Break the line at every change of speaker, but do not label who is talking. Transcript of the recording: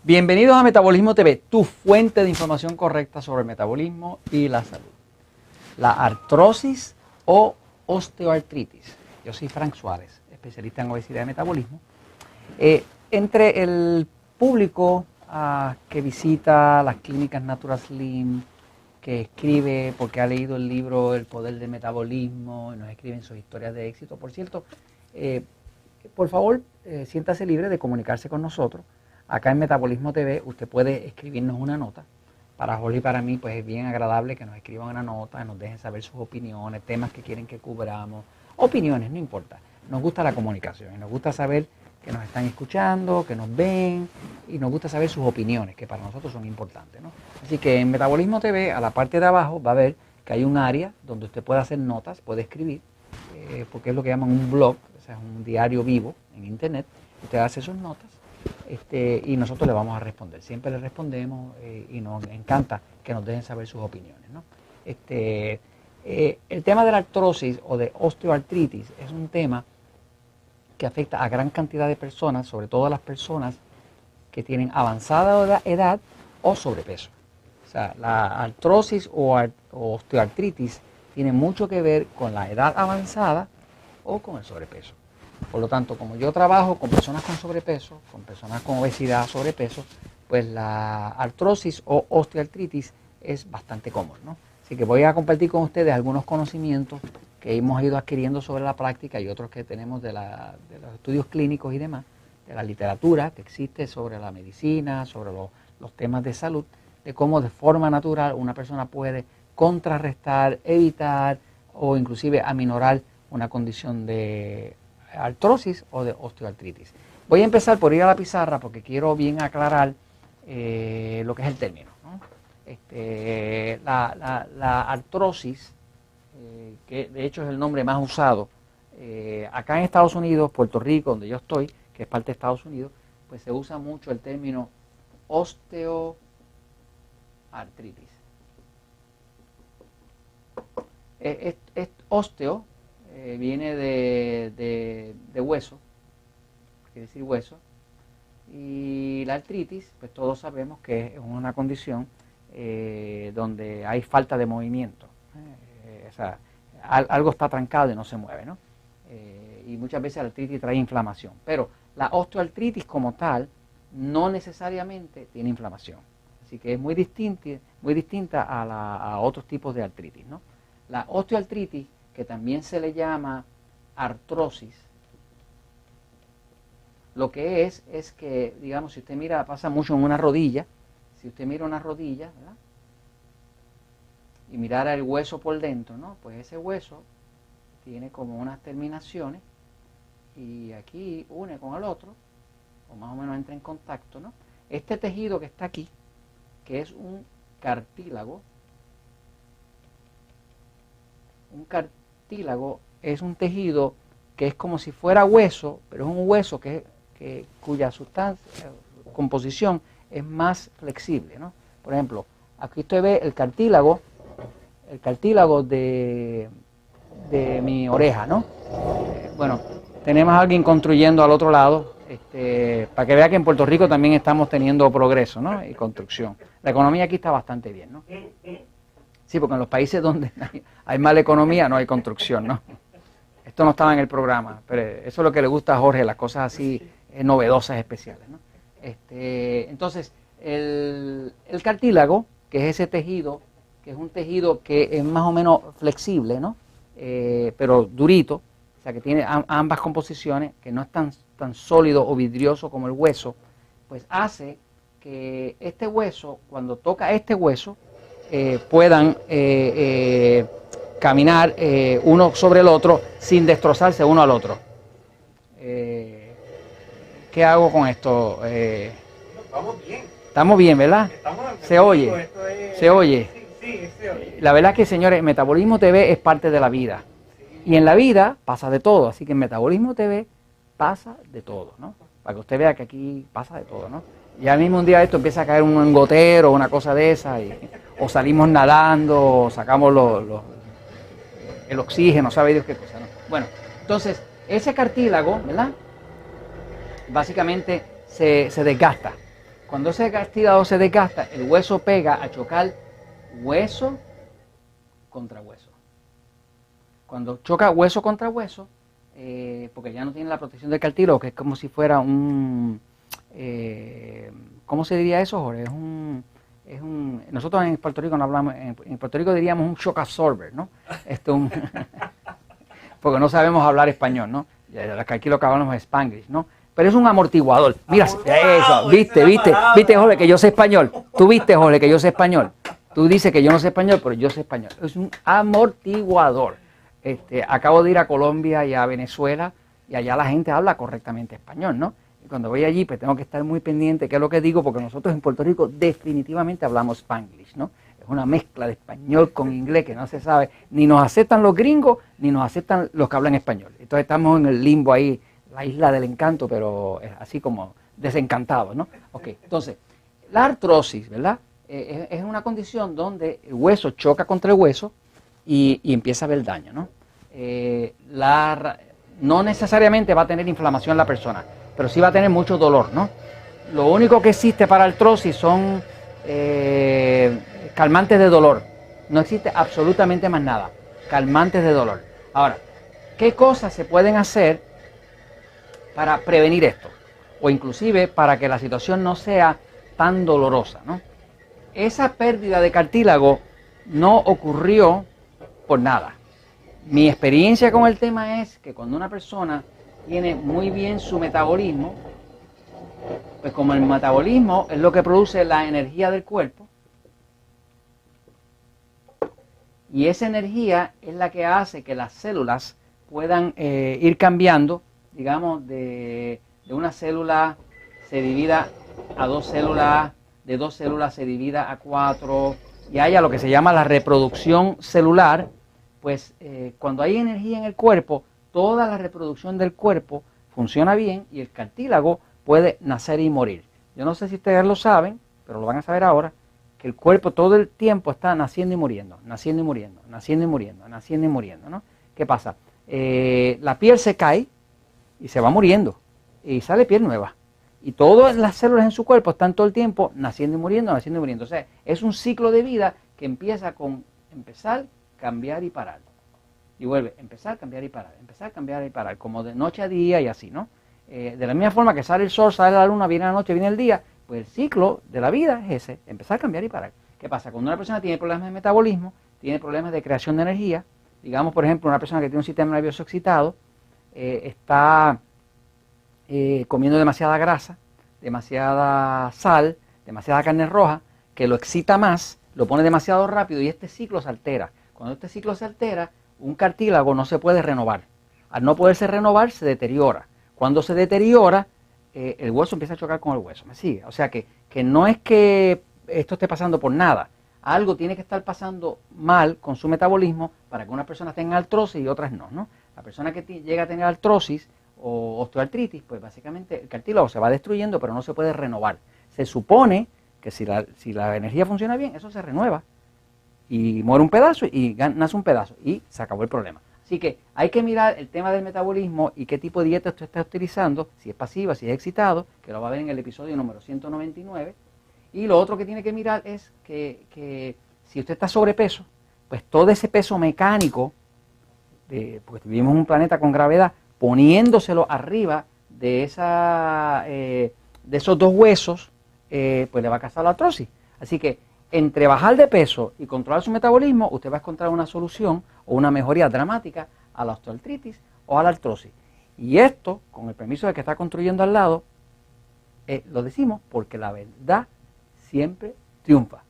Bienvenidos a Metabolismo TV, tu fuente de información correcta sobre el metabolismo y la salud. La artrosis o osteoartritis. Yo soy Frank Suárez, especialista en obesidad y metabolismo. Entre el público que visita las clínicas Natural Slim, que escribe porque ha leído el libro El Poder del Metabolismo y nos escriben sus historias de éxito. Por cierto, por favor, siéntase libre de comunicarse con nosotros. Acá en Metabolismo TV usted puede escribirnos una nota. Para Jorge y para mí pues es bien agradable que nos escriban una nota, que nos dejen saber sus opiniones, temas que quieren que cubramos. Opiniones, no importa. Nos gusta la comunicación y nos gusta saber que nos están escuchando, que nos ven y nos gusta saber sus opiniones, que para nosotros son importantes, ¿no? Así que en Metabolismo TV, a la parte de abajo, va a ver que hay un área donde usted puede hacer notas, puede escribir, porque es lo que llaman un blog, o sea, es un diario vivo en internet. Usted hace sus notas. Y nosotros le vamos a responder. Siempre le respondemos y nos encanta que nos dejen saber sus opiniones, ¿no? El tema de la artrosis o de osteoartritis es un tema que afecta a gran cantidad de personas, sobre todo a las personas que tienen avanzada edad o sobrepeso. O sea, la artrosis o osteoartritis tiene mucho que ver con la edad avanzada o con el sobrepeso. Por lo tanto, como yo trabajo con personas con sobrepeso, con personas con obesidad, sobrepeso, pues la artrosis o osteoartritis es bastante común, ¿no? Así que voy a compartir con ustedes algunos conocimientos que hemos ido adquiriendo sobre la práctica y otros que tenemos de los estudios clínicos y demás, de la literatura que existe sobre la medicina, sobre los temas de salud, de cómo de forma natural una persona puede contrarrestar, evitar o inclusive aminorar una condición de artrosis o de osteoartritis. Voy a empezar por ir a la pizarra porque quiero bien aclarar lo que es el término, ¿no? La artrosis, que de hecho es el nombre más usado, acá en Estados Unidos, Puerto Rico, donde yo estoy, que es parte de Estados Unidos, pues se usa mucho el término osteoartritis. Osteo viene de hueso, quiere decir hueso, y la artritis, pues todos sabemos que es una condición donde hay falta de movimiento, o sea, algo está trancado y no se mueve, ¿no? Y muchas veces la artritis trae inflamación, pero la osteoartritis como tal no necesariamente tiene inflamación, así que es muy distinta a otros tipos de artritis, ¿no? La osteoartritis, que también se le llama artrosis, lo que es que, digamos, si usted mira, pasa mucho en una rodilla, si usted mira una rodilla, ¿verdad? Y mirara el hueso por dentro, ¿no? Pues ese hueso tiene como unas terminaciones y aquí une con el otro, o más o menos entra en contacto, ¿no? Este tejido que está aquí, que es un cartílago es un tejido que es como si fuera hueso, pero es un hueso cuya composición es más flexible, ¿no? Por ejemplo, aquí usted ve el cartílago de mi oreja, ¿no? Bueno, tenemos a alguien construyendo al otro lado, para que vea que en Puerto Rico también estamos teniendo progreso, ¿no? Y construcción. La economía aquí está bastante bien, ¿no? Sí, porque en los países donde hay mala economía no hay construcción, ¿no? Esto no estaba en el programa, pero eso es lo que le gusta a Jorge, las cosas así novedosas, especiales, ¿no? Entonces, el cartílago, que es ese tejido, que es un tejido que es más o menos flexible, ¿no? Pero durito, o sea que tiene ambas composiciones, que no es tan sólido o vidrioso como el hueso, pues hace que este hueso, cuando toca este hueso, puedan caminar uno sobre el otro sin destrozarse uno al otro. ¿Qué hago con esto?
Estamos bien.
Estamos bien, ¿verdad? Se oye. Se oye.
Sí, se oye.
La verdad es que, señores, Metabolismo TV es parte de la vida. Y en la vida pasa de todo. Así que en Metabolismo TV pasa de todo, ¿no? Para que usted vea que aquí pasa de todo, ¿no? Y al mismo un día esto empieza a caer un gotero, una cosa de esa, o salimos nadando, o sacamos el oxígeno, sabe Dios qué cosa, ¿no? Bueno, entonces, ese cartílago, ¿verdad? Básicamente se desgasta Cuando ese cartílago se desgasta, el hueso pega a chocar hueso contra hueso. Cuando choca hueso contra hueso, porque ya no tiene la protección del cartílago, que es como si fuera un... ¿cómo se diría eso, Jorge? Nosotros en Puerto Rico no hablamos, en Puerto Rico diríamos un shock absorber, ¿no? Porque no sabemos hablar español, ¿no? Aquí lo que hablamos es Spanglish, ¿no? Pero es un amortiguador. Mira, eso, viste, Jorge, que yo sé español. Tú viste, Jorge, que yo sé español. Tú dices que yo no sé español, pero yo sé español. Es un amortiguador. Acabo de ir a Colombia y a Venezuela y allá la gente habla correctamente español, ¿no? Y cuando voy allí, pues tengo que estar muy pendiente de qué es lo que digo, porque nosotros en Puerto Rico definitivamente hablamos Spanglish, ¿no? Es una mezcla de español con inglés que no se sabe. Ni nos aceptan los gringos, ni nos aceptan los que hablan español. Entonces estamos en el limbo ahí, la isla del encanto, pero es así como desencantado, ¿no? Ok, entonces, la artrosis, ¿verdad? Es una condición donde el hueso choca contra el hueso y empieza a haber daño, ¿no? No necesariamente va a tener inflamación la persona, pero sí va a tener mucho dolor, ¿no? Lo único que existe para artrosis son calmantes de dolor. No existe absolutamente más nada. Calmantes de dolor. Ahora, ¿qué cosas se pueden hacer para prevenir esto? O inclusive para que la situación no sea tan dolorosa, ¿no? Esa pérdida de cartílago no ocurrió por nada. Mi experiencia con el tema es que cuando una persona tiene muy bien su metabolismo, pues como el metabolismo es lo que produce la energía del cuerpo, y esa energía es la que hace que las células puedan ir cambiando, digamos, de una célula se divida a dos células, de dos células se divida a 4, y haya lo que se llama la reproducción celular. Pues cuando hay energía en el cuerpo, toda la reproducción del cuerpo funciona bien y el cartílago puede nacer y morir. Yo no sé si ustedes lo saben, pero lo van a saber ahora, que el cuerpo todo el tiempo está naciendo y muriendo, naciendo y muriendo, naciendo y muriendo, naciendo y muriendo, ¿no? ¿Qué pasa? La piel se cae y se va muriendo y sale piel nueva. Y todas las células en su cuerpo están todo el tiempo naciendo y muriendo, naciendo y muriendo. O sea, es un ciclo de vida que empieza con empezar, cambiar y parar. Y vuelve, empezar, cambiar y parar, empezar, cambiar y parar, como de noche a día y así, ¿no? De la misma forma que sale el sol, sale la luna, viene la noche, viene el día, pues el ciclo de la vida es ese, empezar, cambiar y parar. ¿Qué pasa? Cuando una persona tiene problemas de metabolismo, tiene problemas de creación de energía, digamos, por ejemplo, una persona que tiene un sistema nervioso excitado, está comiendo demasiada grasa, demasiada sal, demasiada carne roja, que lo excita más, lo pone demasiado rápido y este ciclo se altera. Cuando este ciclo se altera, un cartílago no se puede renovar. Al no poderse renovar, se deteriora. Cuando se deteriora, el hueso empieza a chocar con el hueso. ¿Me sigue? O sea que no es que esto esté pasando por nada. Algo tiene que estar pasando mal con su metabolismo para que unas personas tengan artrosis y otras no, ¿no? La persona que llega a tener artrosis o osteoartritis, pues básicamente el cartílago se va destruyendo, pero no se puede renovar. Se supone que si la energía funciona bien, eso se renueva. Y muere un pedazo y nace un pedazo y se acabó el problema. Así que hay que mirar el tema del metabolismo y qué tipo de dieta usted está utilizando, si es pasiva, si es excitado, que lo va a ver en el episodio número 199. Y lo otro que tiene que mirar es que si usted está sobrepeso, pues todo ese peso mecánico, porque vivimos en un planeta con gravedad, poniéndoselo arriba de esos dos huesos, pues le va a causar la artrosis. Así que entre bajar de peso y controlar su metabolismo, usted va a encontrar una solución o una mejoría dramática a la osteoartritis o a la artrosis. Y esto, con el permiso de que está construyendo al lado, lo decimos porque la verdad siempre triunfa.